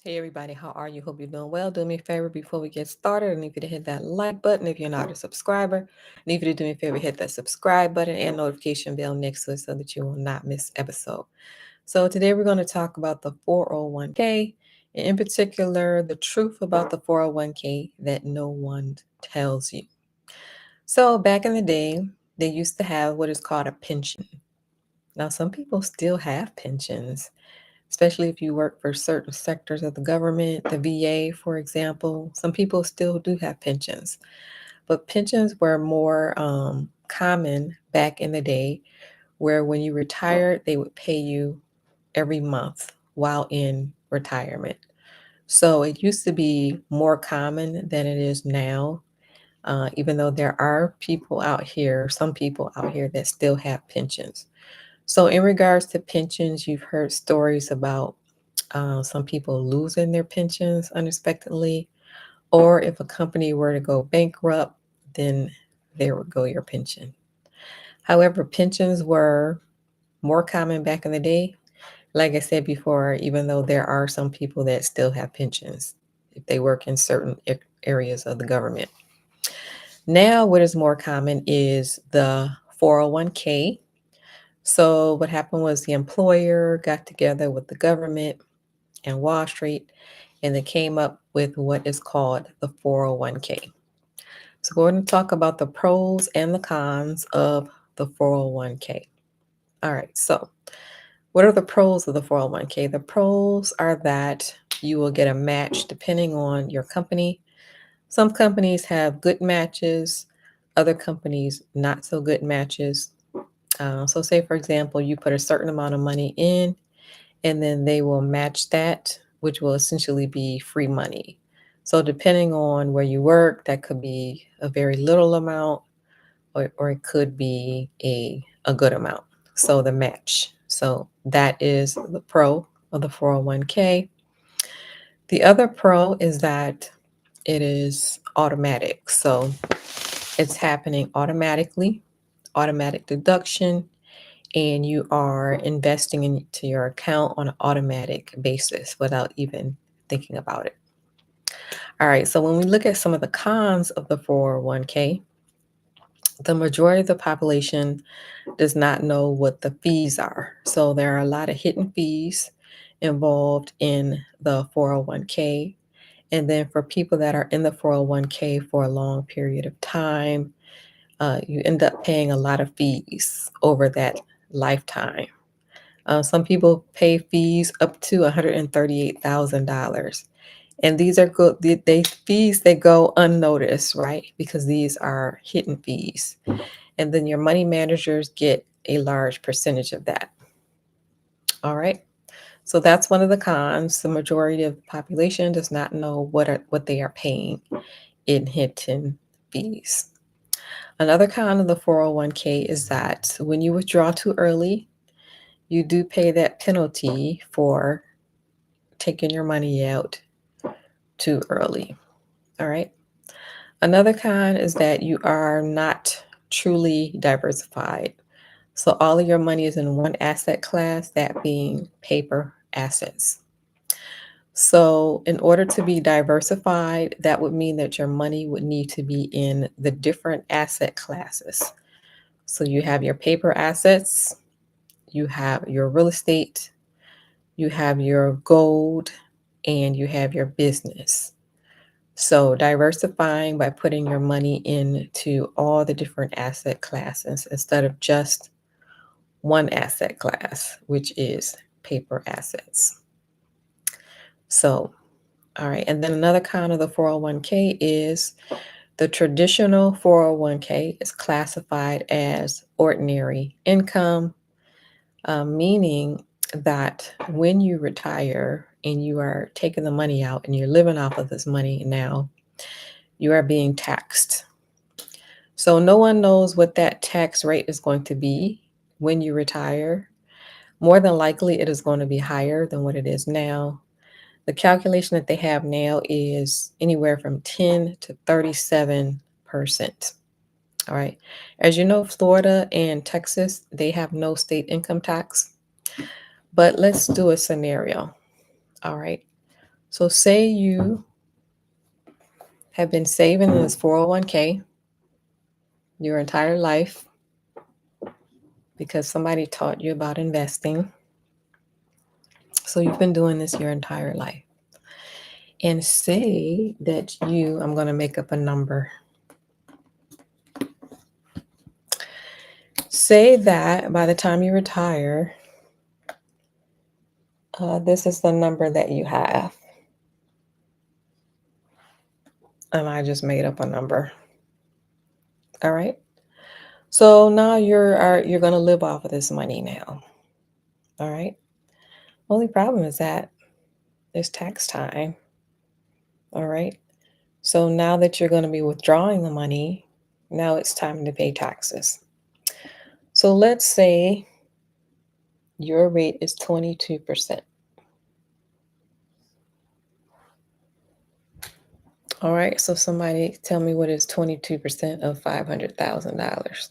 Hey everybody, how are you? Hope you're doing well. Do me a favor before we get started. I need you to hit that like button if you're not a subscriber. I need you to do me a favor, hit that subscribe button and notification bell next to it so that you will not miss episode. So today we're going to talk about the 401k, and in particular, the truth about the 401k that no one tells you. So back in the day, they used to have what is called a pension. Now, some people still have pensions, especially if you work for certain sectors of the government, the VA, for example. Some people still do have pensions, but pensions were more common back in the day, where when you retired, they would pay you every month while in retirement. So it used to be more common than it is now, even though there are people out here, some people out here that still have pensions. So, in regards to pensions, you've heard stories about some people losing their pensions unexpectedly, or if a company were to go bankrupt, then there would go your pension. However, pensions were more common back in the day. Like I said before, even though there are some people that still have pensions if they work in certain areas of the government. Now, what is more common is the 401k. So, what happened was the employer got together with the government and Wall Street, and they came up with what is called the 401k. So, we're going to talk about the pros and the cons of the 401k. All right, so what are the pros of the 401k? The pros are that you will get a match depending on your company. Some companies have good matches, other companies not so good matches. So, say for example, you put a certain amount of money in, and then they will match that, which will essentially be free money. So, depending on where you work, that could be a very little amount, or it could be a good amount. So, the match. So, that is the pro of the 401k. The other pro is that it is automatic. So, it's happening automatically, automatic deduction, and you are investing into your account on an automatic basis without even thinking about it. All right, so when we look at some of the cons of the 401k, the majority of the population does not know what the fees are. So there are a lot of hidden fees involved in the 401k. And then for people that are in the 401k for a long period of time, you end up paying a lot of fees over that lifetime. Some people pay fees up to $138,000. And these are good, they fees that go unnoticed, right? Because these are hidden fees. And then your money managers get a large percentage of that. All right. So that's one of the cons. The majority of the population does not know what they are paying in hidden fees. Another con of the 401k is that when you withdraw too early, you do pay that penalty for taking your money out too early. All right. Another con is that you are not truly diversified. So all of your money is in one asset class, that being paper assets. So in order to be diversified, that would mean that your money would need to be in the different asset classes. So you have your paper assets, you have your real estate, you have your gold, and you have your business. So diversifying by putting your money into all the different asset classes instead of just one asset class, which is paper assets. So, all right. And then another con of the 401k is the traditional 401k is classified as ordinary income, meaning that when you retire and you are taking the money out and you're living off of this money now, you are being taxed. So no one knows what that tax rate is going to be when you retire. More than likely, it is going to be higher than what it is now. The calculation that they have now is anywhere from 10 to 37%. All right. As you know, Florida and Texas, they have no state income tax. But let's do a scenario. All right. So say you have been saving in this 401k your entire life because somebody taught you about investing. So you've been doing this your entire life. And say that I'm going to make up a number. Say that by the time you retire, this is the number that you have. And I just made up a number. All right. So now you're going to live off of this money now. All right. Only problem is that it's tax time. All right. So now that you're going to be withdrawing the money, now it's time to pay taxes. So let's say your rate is 22%. All right. So somebody tell me what is 22% of $500,000.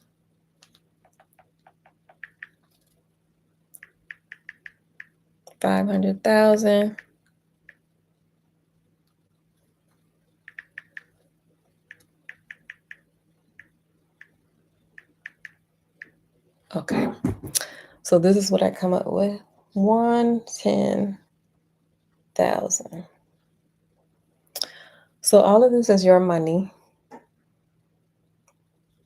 500,000. Okay. So this is what I come up with. 110,000. So all of this is your money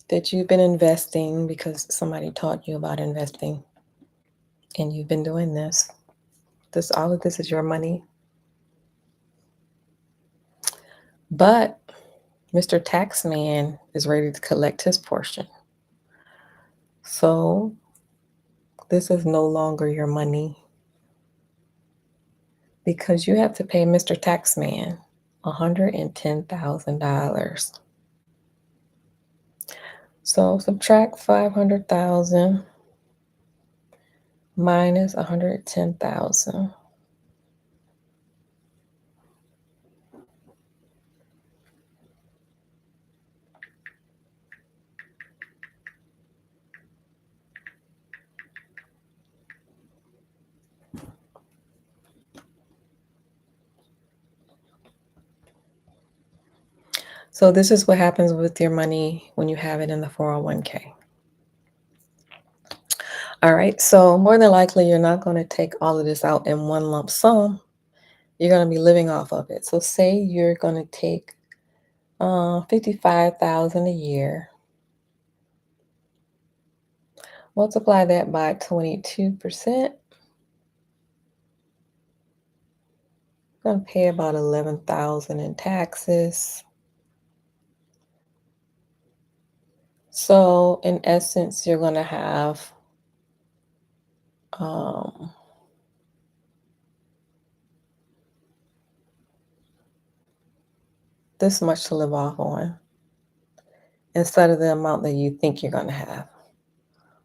that you've been investing because somebody taught you about investing. And you've been doing this. All of this is your money. But Mr. Taxman is ready to collect his portion. So this is no longer your money because you have to pay Mr. Taxman $110,000. So subtract 500,000 minus 110,000. So this is what happens with your money when you have it in the 401k. All right, so more than likely, you're not going to take all of this out in one lump sum. You're going to be living off of it. So say you're going to take 55,000 a year. Multiply that by 22%. Going to pay about 11,000 in taxes. So in essence, you're going to have this much to live off on instead of the amount that you think you're going to have.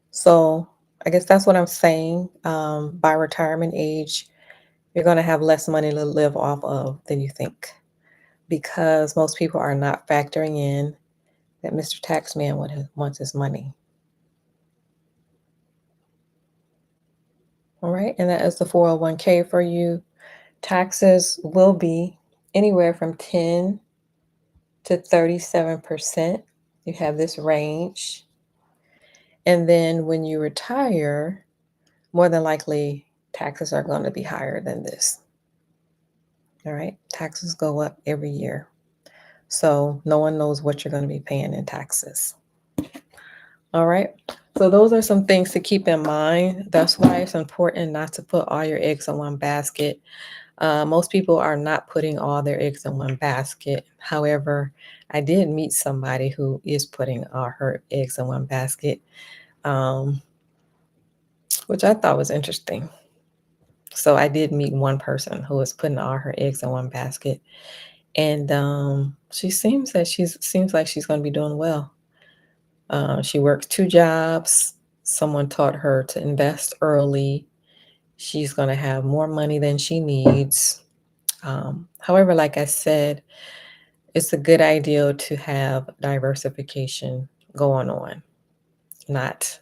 So I guess that's what I'm saying. By retirement age, you're going to have less money to live off of than you think because most people are not factoring in that Mr. Taxman wants his money. All right, and that is the 401k for you. Taxes will be anywhere from 10 to 37%. You have this range. And then when you retire, more than likely, taxes are going to be higher than this. All right, taxes go up every year. So no one knows what you're going to be paying in taxes. All right. So those are some things to keep in mind. That's why it's important not to put all your eggs in one basket. Most people are not putting all their eggs in one basket. However, I did meet somebody who is putting all her eggs in one basket, which I thought was interesting. So I did meet one person who was putting all her eggs in one basket, and she seems like she's going to be doing well. She works 2 jobs. Someone taught her to invest early. She's going to have more money than she needs. However, like I said, it's a good idea to have diversification going on, not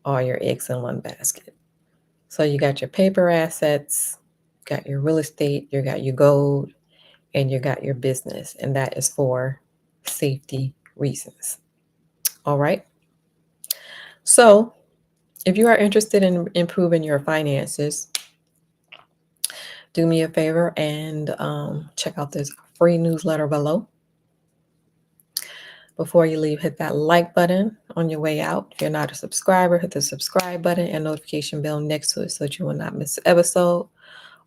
all your eggs in one basket. So you got your paper assets, got your real estate, you got your gold, and you got your business. And that is for safety reasons. All right. So if you are interested in improving your finances, do me a favor and check out this free newsletter below. Before you leave, hit that like button on your way out. If you're not a subscriber, hit the subscribe button and notification bell next to it so that you will not miss an episode.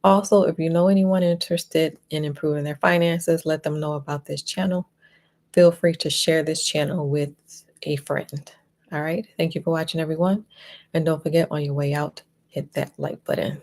Also, if you know anyone interested in improving their finances, let them know about this channel. Feel free to share this channel with a friend. All right. Thank you for watching, everyone. And don't forget, on your way out, hit that like button.